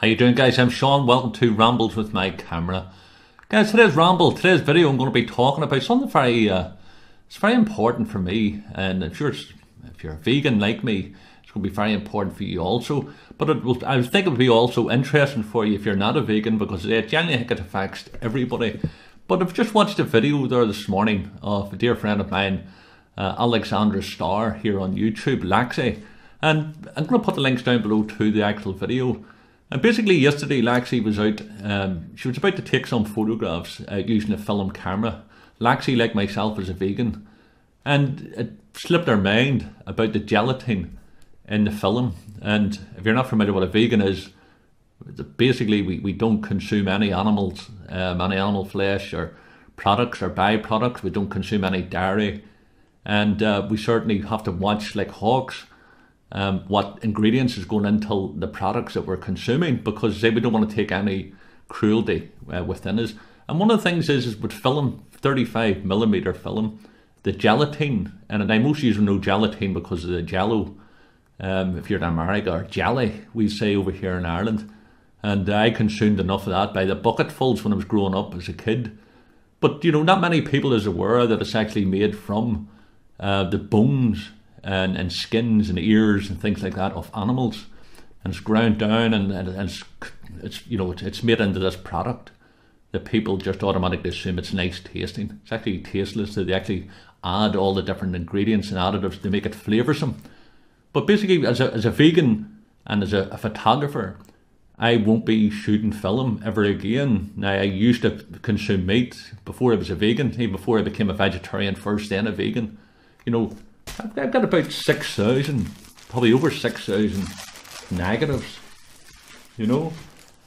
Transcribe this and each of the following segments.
How you doing, guys? I'm Sean. Welcome to Rambles with my camera. Guys, today's video, I'm going to be talking about something it's very important for me, and if you're a vegan like me, it's going to be very important for you also. But I think it would be also interesting for you if you're not a vegan, because it genuinely think it affects everybody. But I've just watched a video there this morning of a dear friend of mine, Alexandra Starr, here on YouTube, Laxi, and I'm going to put the links down below to the actual video. And basically yesterday Laxi was out, she was about to take some photographs using a film camera. Laxi, like myself, is a vegan, and it slipped her mind about the gelatin in the film. And if you're not familiar with what a vegan is, basically we don't consume any animals, any animal flesh or products or byproducts. We don't consume any dairy, and we certainly have to watch like hawks what ingredients is going into the products that we're consuming, because we don't want to take any cruelty within us. And one of the things is with film, 35mm film, the gelatin, and now most of you know gelatin because of the jello, if you're in America, or jelly we say over here in Ireland, and I consumed enough of that by the bucketfuls when I was growing up as a kid. But you know, not many people is aware that it's actually made from the bones and skins and ears and things like that of animals, and it's ground down, and it's made into this product that people just automatically assume it's nice tasting. It's actually tasteless. So they actually add all the different ingredients and additives to make it flavoursome. But basically, as a vegan and as a photographer, I won't be shooting film ever again. Now, I used to consume meat before I was a vegan, even before I became a vegetarian first, then a vegan. You know, I've got about 6,000, probably over 6,000 negatives, you know.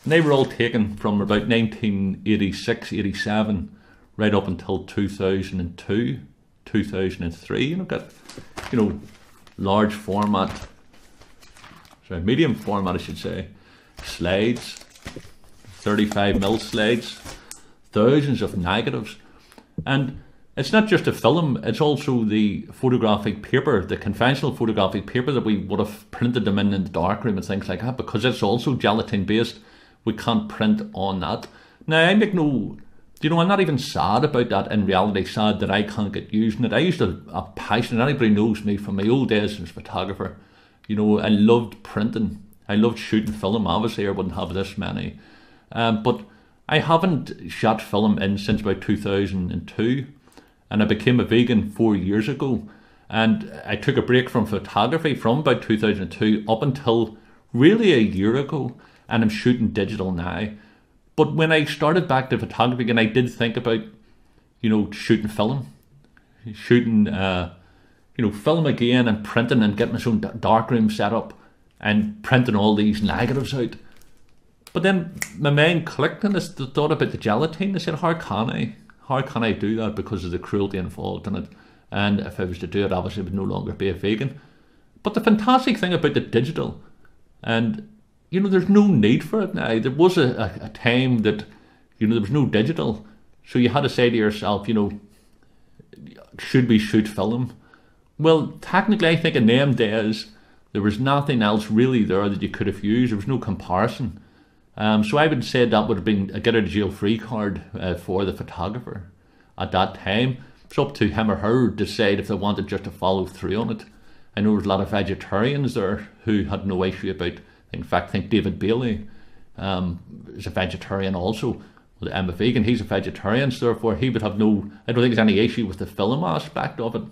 And they were all taken from about 1986, 87, right up until 2002, 2003. You know, got, you know, large format, sorry, medium format I should say, slides, 35mm slides, thousands of negatives. And it's not just a film, it's also the photographic paper, the conventional photographic paper that we would have printed them in the darkroom and things like that, because it's also gelatin based. We can't print on that. Now, I make no, you know, I'm not even sad about that in reality, sad that I can't get using it. I used to have passion, anybody knows me from my old days as a photographer. You know, I loved printing, I loved shooting film. Obviously I wouldn't have this many. But I haven't shot film in since about 2002. And I became a vegan 4 years ago, and I took a break from photography from about 2002 up until really a year ago, and I'm shooting digital now. But when I started back to photography again, I did think about, you know, shooting film, shooting, you know, film again, and printing and getting my own darkroom set up and printing all these negatives out. But then my mind clicked on this, the thought about the gelatin. I said, how can I do that, because of the cruelty involved in it? And if I was to do it, obviously I would no longer be a vegan. But the fantastic thing about the digital, and you know, there's no need for it now. There was a time that, you know, there was no digital, so you had to say to yourself, you know, should we shoot film? Well, technically I think in them days there was nothing else really there that you could have used. There was no comparison. So I would say that would have been a get out of jail free card for the photographer at that time. It's up to him or her to decide if they wanted just to follow through on it. I know there's a lot of vegetarians there who had no issue about, in fact, I think David Bailey is a vegetarian also. Well, I'm a vegan, he's a vegetarian, so therefore he would have no, I don't think there's any issue with the film aspect of it.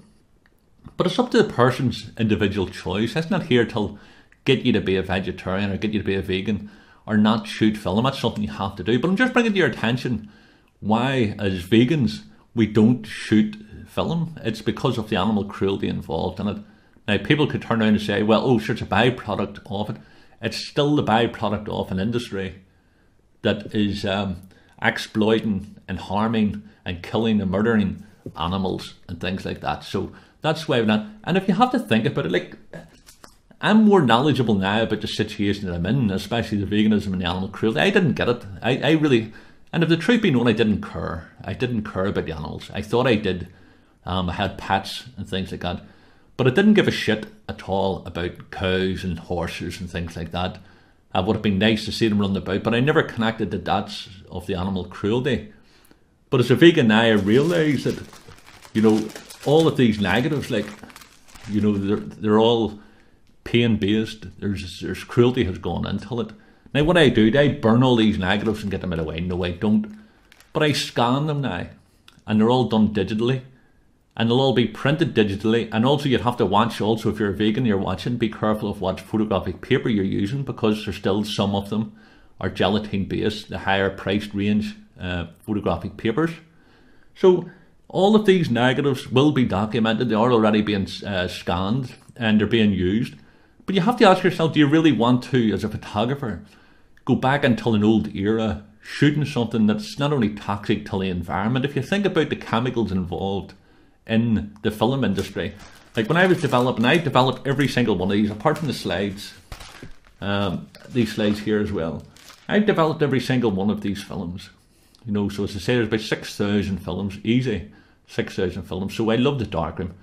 But it's up to the person's individual choice. It's not here to get you to be a vegetarian or get you to be a vegan or not shoot film. That's something you have to do. But I'm just bringing to your attention why, as vegans, we don't shoot film. It's because of the animal cruelty involved in it. Now, people could turn around and say, well, oh, sure, it's a byproduct of it. It's still the byproduct of an industry that is exploiting and harming and killing and murdering animals and things like that. So that's why we're not. And if you have to think about it, like, I'm more knowledgeable now about the situation that I'm in, especially the veganism and the animal cruelty. I didn't get it. I really, and if the truth be known, I didn't care. I didn't care about the animals. I thought I did. I had pets and things like that. But I didn't give a shit at all about cows and horses and things like that. It would have been nice to see them run about, but I never connected the dots of the animal cruelty. But as a vegan now, I realise that, you know, all of these negatives, like, you know, they're all pain-based. There's cruelty has gone into it. Now what I do I burn all these negatives and get them out of the way. No, I don't. But I scan them now, and they're all done digitally. And they'll all be printed digitally. And also you'd have to watch, also if you're a vegan, you're watching, be careful of what photographic paper you're using, because there's still some of them are gelatin based, the higher priced range photographic papers. So all of these negatives will be documented. They are already being scanned and they're being used. But you have to ask yourself, do you really want to, as a photographer, go back until an old era, shooting something that's not only toxic to the environment? If you think about the chemicals involved in the film industry, like when I was developing, I developed every single one of these, apart from the slides, these slides here as well. I've developed every single one of these films, you know. So as I say, there's about 6,000 films, easy 6,000 films. So I love the darkroom.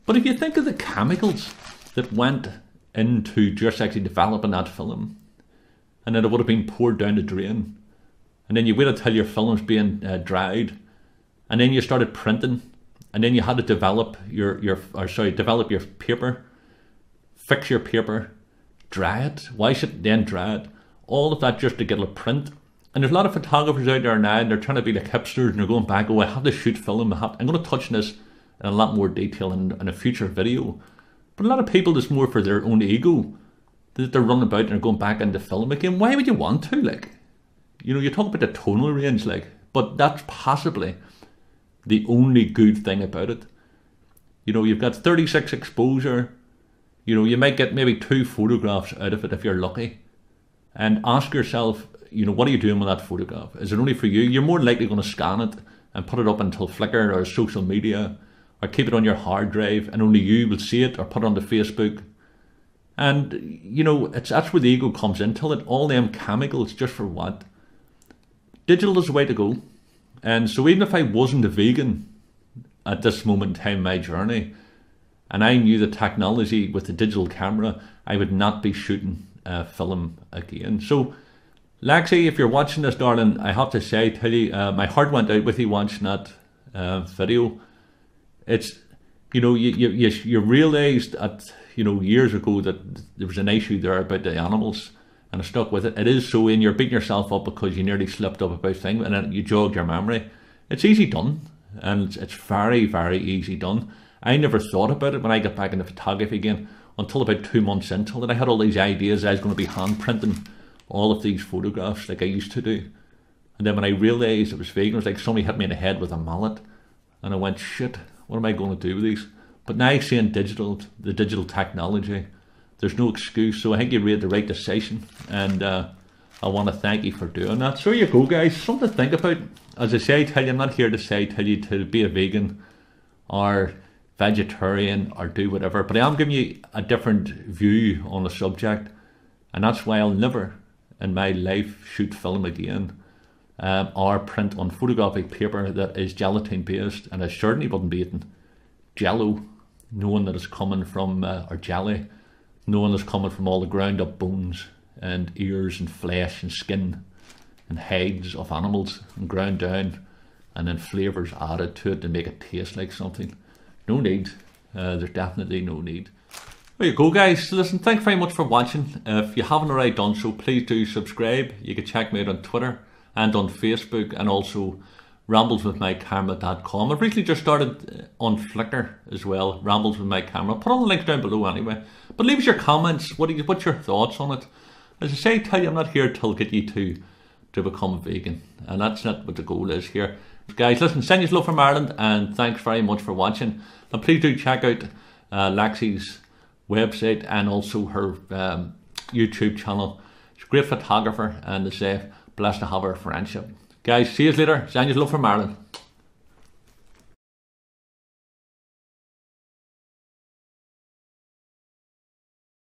But if you think of the chemicals that went into just actually developing that film, and then it would have been poured down the drain, and then you wait until your film's being dried, and then you started printing, and then you had to develop develop your paper, fix your paper, dry it, wash it, then dry it. All of that just to get a print. And there's a lot of photographers out there now, and they're trying to be like hipsters, and they're going back, oh, I have to shoot film. I'm going to touch this in a lot more detail in a future video. But a lot of people, it's more for their own ego, that they're running about and they're going back into film again. Why would you want to? Like, you know, you talk about the tonal range, like, but that's possibly the only good thing about it. You know, you've got 36 exposure. You know, you might get maybe 2 photographs out of it if you're lucky. And ask yourself, you know, what are you doing with that photograph? Is it only for you? You're more likely going to scan it and put it up until Flickr or social media, or keep it on your hard drive and only you will see it, or put it onto Facebook. And, you know, that's where the ego comes into it. All them chemicals, just for what? Digital is the way to go. And so even if I wasn't a vegan at this moment in time in my journey, and I knew the technology with the digital camera, I would not be shooting film again. So Lexi, if you're watching this, darling, I have to say, tell you, my heart went out with you watching that video. It's, you know, you realised that, you know, years ago that there was an issue there about the animals, and I stuck with it. It is so, and you're beating yourself up because you nearly slipped up about things, and then you jogged your memory. It's easy done, and it's very, very easy done. I never thought about it when I got back into photography again until about 2 months into it. I had all these ideas. I was going to be hand printing all of these photographs like I used to do. And then when I realised it was vegan, it was like somebody hit me in the head with a mallet. And I went, shit, what am I going to do with these? But now seeing the digital technology, there's no excuse. So I think you made the right decision. And I want to thank you for doing that. So there you go, guys. Something to think about. As I say, tell you, I'm not here to tell you to be a vegan or vegetarian or do whatever, but I am giving you a different view on the subject, and that's why I'll never in my life shoot film again, or print on photographic paper that is gelatin based, and I certainly wouldn't be eating jello, knowing that it's coming from, or jelly, knowing it's coming from all the ground up bones and ears and flesh and skin and heads of animals and ground down, and then flavours added to it to make it taste like something. No need. There's definitely no need. There you go, guys. Listen, thanks very much for watching. If you haven't already done so, please do subscribe. You can check me out on Twitter and on Facebook, and also rambleswithmycamera.com. I've recently just started on Flickr as well, Rambles with My Camera. I'll put all the links down below anyway. But leave us your comments. What's your thoughts on it? As I say, tell you, I'm not here to get you to become a vegan, and that's not what the goal is here. Guys, listen, send you love from Ireland, and thanks very much for watching. And please do check out Lexi's website and also her YouTube channel. She's a great photographer, and as I say, blessed to have her friendship. Guys, see you later. Send you love from Ireland.